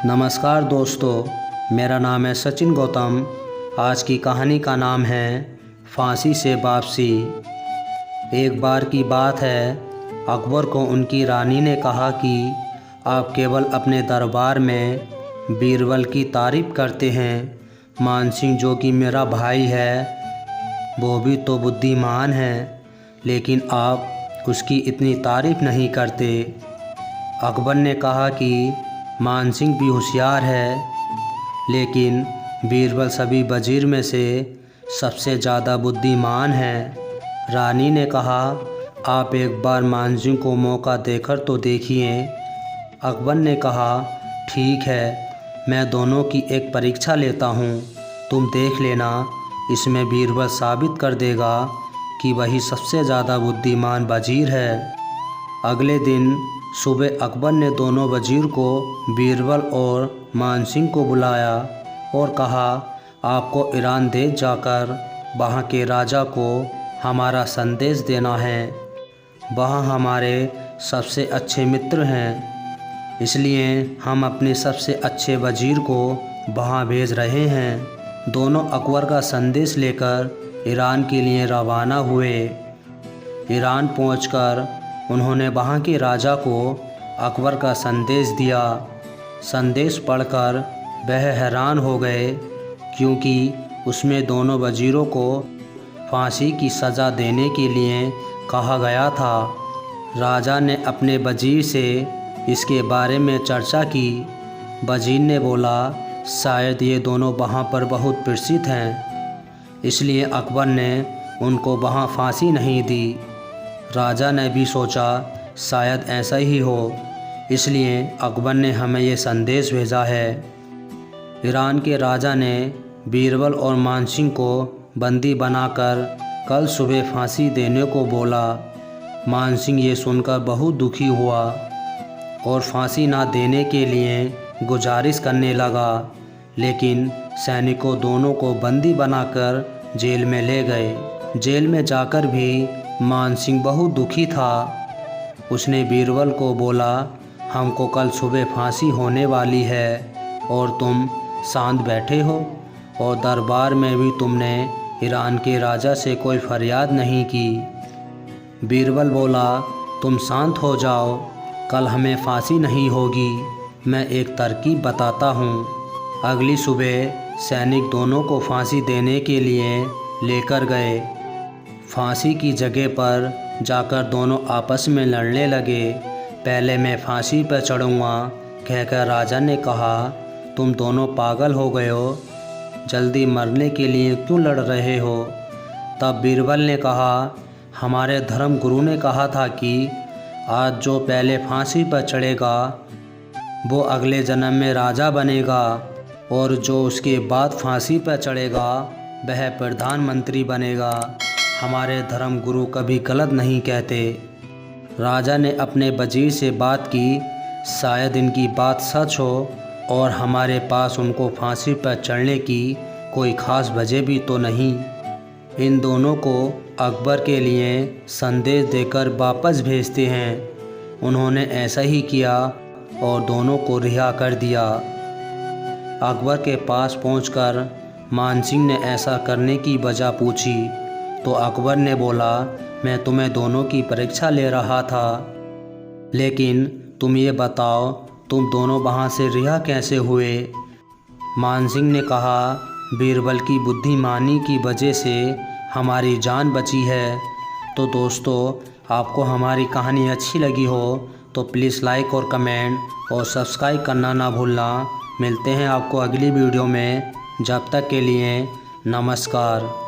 नमस्कार दोस्तों, मेरा नाम है सचिन गौतम। आज की कहानी का नाम है फांसी से वापसी। एक बार की बात है, अकबर को उनकी रानी ने कहा कि आप केवल अपने दरबार में बीरबल की तारीफ़ करते हैं। मानसिंह जो कि मेरा भाई है, वो भी तो बुद्धिमान है, लेकिन आप उसकी इतनी तारीफ़ नहीं करते। अकबर ने कहा कि मानसिंह भी होशियार है, लेकिन बीरबल सभी वज़ीर में से सबसे ज़्यादा बुद्धिमान है। रानी ने कहा, आप एक बार मानसिंह को मौका देकर तो देखिए। अकबर ने कहा, ठीक है, मैं दोनों की एक परीक्षा लेता हूँ, तुम देख लेना। इसमें बीरबल साबित कर देगा कि वही सबसे ज़्यादा बुद्धिमान वज़ीर है। अगले दिन सुबह अकबर ने दोनों वज़ीर को, बीरबल और मानसिंह को बुलाया और कहा, आपको ईरान देश जाकर वहाँ के राजा को हमारा संदेश देना है। वहाँ हमारे सबसे अच्छे मित्र हैं, इसलिए हम अपने सबसे अच्छे वज़ीर को वहाँ भेज रहे हैं। दोनों अकबर का संदेश लेकर ईरान के लिए रवाना हुए। ईरान पहुंचकर उन्होंने वहाँ के राजा को अकबर का संदेश दिया। संदेश पढ़कर वह हैरान हो गए, क्योंकि उसमें दोनों वज़ीरों को फांसी की सज़ा देने के लिए कहा गया था। राजा ने अपने वज़ीर से इसके बारे में चर्चा की। वज़ीर ने बोला, शायद ये दोनों वहाँ पर बहुत प्रसिद्ध हैं, इसलिए अकबर ने उनको वहाँ फांसी नहीं दी। राजा ने भी सोचा शायद ऐसा ही हो, इसलिए अकबर ने हमें ये संदेश भेजा है। ईरान के राजा ने बीरबल और मानसिंह को बंदी बनाकर कल सुबह फांसी देने को बोला। मानसिंह ये सुनकर बहुत दुखी हुआ और फांसी ना देने के लिए गुजारिश करने लगा, लेकिन सैनिकों दोनों को बंदी बनाकर जेल में ले गए। जेल में जाकर भी मानसिंह बहुत दुखी था। उसने बीरबल को बोला, हमको कल सुबह फांसी होने वाली है और तुम शांत बैठे हो, और दरबार में भी तुमने ईरान के राजा से कोई फरियाद नहीं की। बीरबल बोला, तुम शांत हो जाओ, कल हमें फांसी नहीं होगी, मैं एक तरकीब बताता हूँ। अगली सुबह सैनिक दोनों को फांसी देने के लिए लेकर गए। फांसी की जगह पर जाकर दोनों आपस में लड़ने लगे। पहले मैं फांसी पर चढ़ूँगा कहकर राजा ने कहा, तुम दोनों पागल हो गए हो, जल्दी मरने के लिए क्यों लड़ रहे हो। तब बीरबल ने कहा, हमारे धर्म गुरु ने कहा था कि आज जो पहले फांसी पर चढ़ेगा वो अगले जन्म में राजा बनेगा, और जो उसके बाद फांसी पर चढ़ेगा वह प्रधानमंत्री बनेगा। हमारे धर्म गुरु कभी गलत नहीं कहते। राजा ने अपने वज़ीर से बात की, शायद इनकी बात सच हो और हमारे पास उनको फांसी पर चढ़ने की कोई ख़ास वजह भी तो नहीं। इन दोनों को अकबर के लिए संदेश देकर वापस भेजते हैं। उन्होंने ऐसा ही किया और दोनों को रिहा कर दिया। अकबर के पास पहुंचकर मानसिंह ने ऐसा करने की वजह पूछी, तो अकबर ने बोला, मैं तुम्हें दोनों की परीक्षा ले रहा था, लेकिन तुम ये बताओ तुम दोनों वहाँ से रिहा कैसे हुए। मानसिंह ने कहा, बीरबल की बुद्धिमानी की वजह से हमारी जान बची है। तो दोस्तों, आपको हमारी कहानी अच्छी लगी हो तो प्लीज़ लाइक और कमेंट और सब्सक्राइब करना ना भूलना। मिलते हैं आपको अगली वीडियो में, जब तक के लिए नमस्कार।